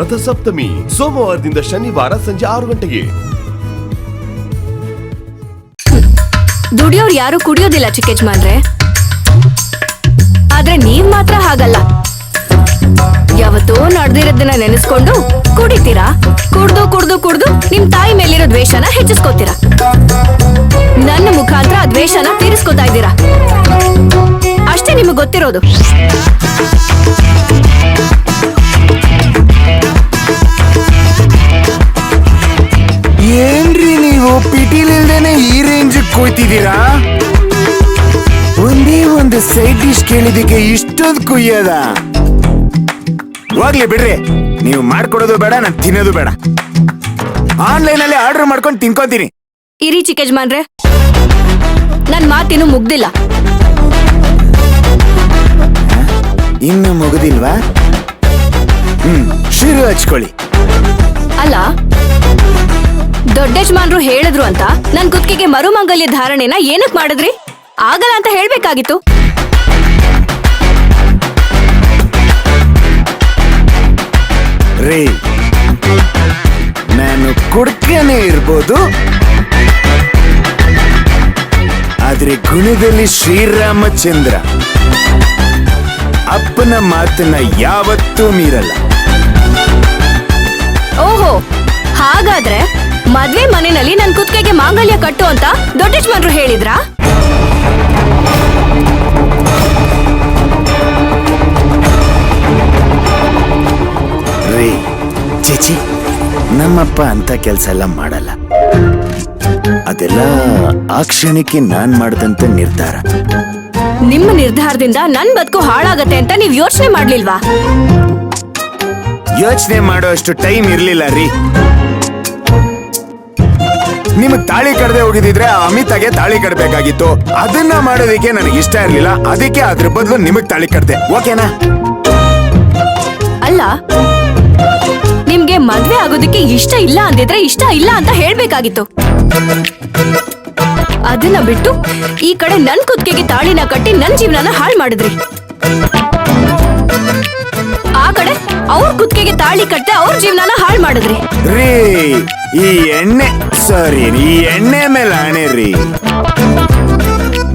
ರಥ ಸಪ್ತಮಿ ಸೋಮವಾರದಿಂದ ಶನಿವಾರ ಸಂಜೆ 6 ಗಂಟೆಗೆ. ದುಡಿಯೋರು ಯಾರು ಕುಡಿಯೋದಿಲ್ಲ ಚಿಕ್ಕ ಯಜಮಾನ್ರೆ, ಆದ್ರೆ ನೀವ್ ಮಾತ್ರ ಹಾಗಲ್ಲ. ಯಾವತ್ತೋ ನಡೆದಿರೋದನ್ನ ನೆನೆಸ್ಕೊಂಡು ಕುಡಿತೀರಾ. ಕುಡ್ದು ಕುಡ್ದು ಕುಡ್ದು ನಿಮ್ ತಾಯಿ ಮೇಲಿರೋ ದ್ವೇಷನ ಹೆಚ್ಚಿಸ್ಕೋತೀರಾ. ನನ್ನ ಮುಖಾಂತರ ಆ ದ್ವೇಷನ ತೀರಿಸ್ಕೋತಾ ಇದ್ದೀರಾ. ಅಷ್ಟೇ ನಿಮಗ್ ಗೊತ್ತಿರೋದು. ಏನ್ರಿ ನೀವು ಪಿಟೀಲಿಲ್ದೇನೆ ಈ ರೇಂಜ್ ಕೊಯ್ತಿದ್ದೀರಾ? ಒಂದೇ ಒಂದು ಸೈಡ್ ಡಿಶ್ ಕೇಳಿದಕ್ಕೆ ಇಷ್ಟೊಂದು ಕುಯ್ಯದ? ಹೋಗ್ಲಿ ಬಿಡ್ರಿ, ನೀವು ಮಾಡ್ಕೊಡೋದು ಬೇಡ, ನಾನು ತಿನ್ನೋದು ಬೇಡ. ಆನ್ಲೈನ್ ಅಲ್ಲಿ ಆರ್ಡರ್ ಮಾಡ್ಕೊಂಡು ತಿನ್ಕೊಂತೀನಿ. ಇರಿ ಚಿಕ್ಕ ಯಜಮಾನ್ರೆ, ನನ್ ಮಾತಿನ್ನು ಮುಗ್ದಿಲ್ಲ. ಇನ್ನು ಮುಗಿದಿಲ್ವಾ? ಶುರು ಹಚ್ಕೊಳ್ಳಿ. ಅಲ್ಲ, ದೊಡ್ಡ ಯಜಮಾನ್ರು ಹೇಳಿದ್ರು ಅಂತ ನನ್ ಕುತ್ತಿಗೆಗೆ ಮರುಮಂಗಲ್ಯ ಧಾರಣೆನ ಏನಕ್ ಮಾಡಿದ್ರಿ? ಆಗಲ್ಲ ಅಂತ ಹೇಳ್ಬೇಕಾಗಿತ್ತು. ರೇ, ನಾನು ಕುಡ್ಕನೇ ಇರ್ಬೋದು, ಆದ್ರೆ ಗುಣದಲ್ಲಿ ಶ್ರೀರಾಮಚಂದ್ರ. ಅಪ್ಪನ ಮಾತನ್ನ ಯಾವತ್ತೂ ಮೀರಲ್ಲ. ಓಹೋ, ಹಾಗಾದ್ರೆ ಮದ್ವೆ ಮನೆಯಲ್ಲಿ ನನ್ ಕುತ್ತಿಗೆಗೆ ಮಾಂಗಲ್ಯ ಕಟ್ಟು ಅಂತ ದೊಡ್ಡ ಯಜಮಾನ್ರು ಹೇಳಿದ್ರಾ? ರೇ ಚೇಚಿ, ನಮ್ಮಪ್ಪ ಅಂತ ಕೆಲ್ಸ ಎಲ್ಲ ಮಾಡಲ್ಲ. ಅದೆಲ್ಲ ಆ ಕ್ಷಣಕ್ಕೆ ನಾನ್ ಮಾಡ್ದಂತ ನಿರ್ಧಾರ. ನಿಮ್ಮ ನಿರ್ಧಾರದಿಂದ ನನ್ ಬದುಕು ಹಾಳಾಗತ್ತೆ ಅಂತ ನೀವ್ ಯೋಚನೆ ಮಾಡ್ಲಿಲ್ವಾ? ಯೋಚನೆ ಮಾಡೋ ಅಷ್ಟು ಟೈಮ್ ಇರ್ಲಿಲ್ಲ ರೀ. ನಿಮಗ್ ತಾಳಿ ಕಡ್ದೆ ಹೋಗಿದ್ರೆ ಅಮಿತಾಗೆ ತಾಳಿ ಕಡ್ಬೇಕಾಗಿತ್ತು. ಅದನ್ನ ಮಾಡೋದಕ್ಕೆ ನನಗೆ ಇಷ್ಟ ಇರ್ಲಿಲ್ಲ, ಅದಕ್ಕೆ ಅದ್ರ ಬದಲು ನಿಮಗ್ ತಾಳಿ ಕಡ್ದೆ. ಓಕೆನಾ? ಅಲ್ಲ, ನಿಮ್ಗೆ ಮದ್ವೆ ಆಗೋದಕ್ಕೆ ಇಷ್ಟ ಇಲ್ಲ ಅಂದಿದ್ರೆ ಇಷ್ಟ ಇಲ್ಲ ಅಂತ ಹೇಳ್ಬೇಕಾಗಿತ್ತು. ಅದನ್ನ ಬಿಟ್ಟು ಈ ಕಡೆ ನನ್ ಕುತ್ತಿಗೆಗೆ ತಾಳಿನ ಕಟ್ಟಿ ನನ್ ಜೀವನನ ಹಾಳು ಮಾಡಿದ್ರಿ. ಆ ಕಡೆ ಅವ್ರ ಕುತ್ತಿಗೆಗೆ ತಾಳಿ ಕಟ್ಟಿ ಅವ್ರ ಜೀವನನ ಹಾಳು ಮಾಡಿದ್ರಿ. ರೀ, ಈ ಎಣ್ಣೆ ಮೇಲೆ ಆಣೆ ರೀ,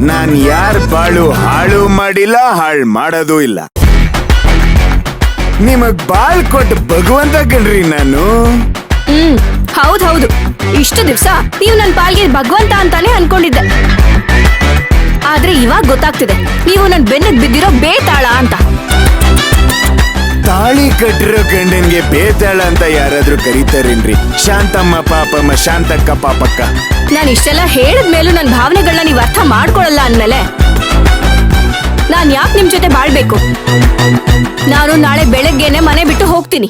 ನಾನ್ ಯಾರ್ ಬಾಳು ಹಾಳು ಮಾಡಿಲ್ಲ, ಹಾಳು ಮಾಡೋದು ಇಲ್ಲ. ನಿಮಗ್ ಬಾಳ್ ಕೊಟ್ಟು ಭಗವಂತ ಕಣ್ರಿ ನಾನು. ಹೌದು, ಇಷ್ಟು ದಿವ್ಸ ನೀವು ನನ್ ಪಾಲ್ಗೆ ಭಗವಂತ ಅಂತಾನೆ ಅನ್ಕೊಂಡಿದ್ದೆ. ಆದ್ರೆ ಇವಾಗ ಗೊತ್ತಾಗ್ತಿದೆ ನೀವು ನನ್ ಬೆನ್ನಿಗೆ ಬಿದ್ದಿರೋ ಬೇತಾಳ ಅಂತ. ತಾಳಿ ಕಟ್ಟಿರೋ ಗಂಡನ್ಗೆ ಬೇತಾಳ ಅಂತ ಯಾರಾದ್ರೂ ಕರೀತಾರೇನ್ರಿ? ಶಾಂತಮ್ಮ ಪಾಪಮ್ಮ, ಶಾಂತಕ್ಕ ಪಾಪಕ್ಕ. ನಾನು ಇಷ್ಟೆಲ್ಲ ಹೇಳಿದ್ಮೇಲೂ ನನ್ ಭಾವನೆಗಳನ್ನ ನೀವ್ ಅರ್ಥ ಮಾಡ್ಕೊಳಲ್ಲ ಅಂದ್ಮೇಲೆ ನಾನ್ ಯಾಕೆ ನಿಮ್ ಜೊತೆ ಬಾಳ್ಬೇಕು? ನಾನು ನಾಳೆ ಬೆಳಗ್ಗೆನೆ ಮನೆ ಬಿಟ್ಟು ಹೋಗ್ತೀನಿ.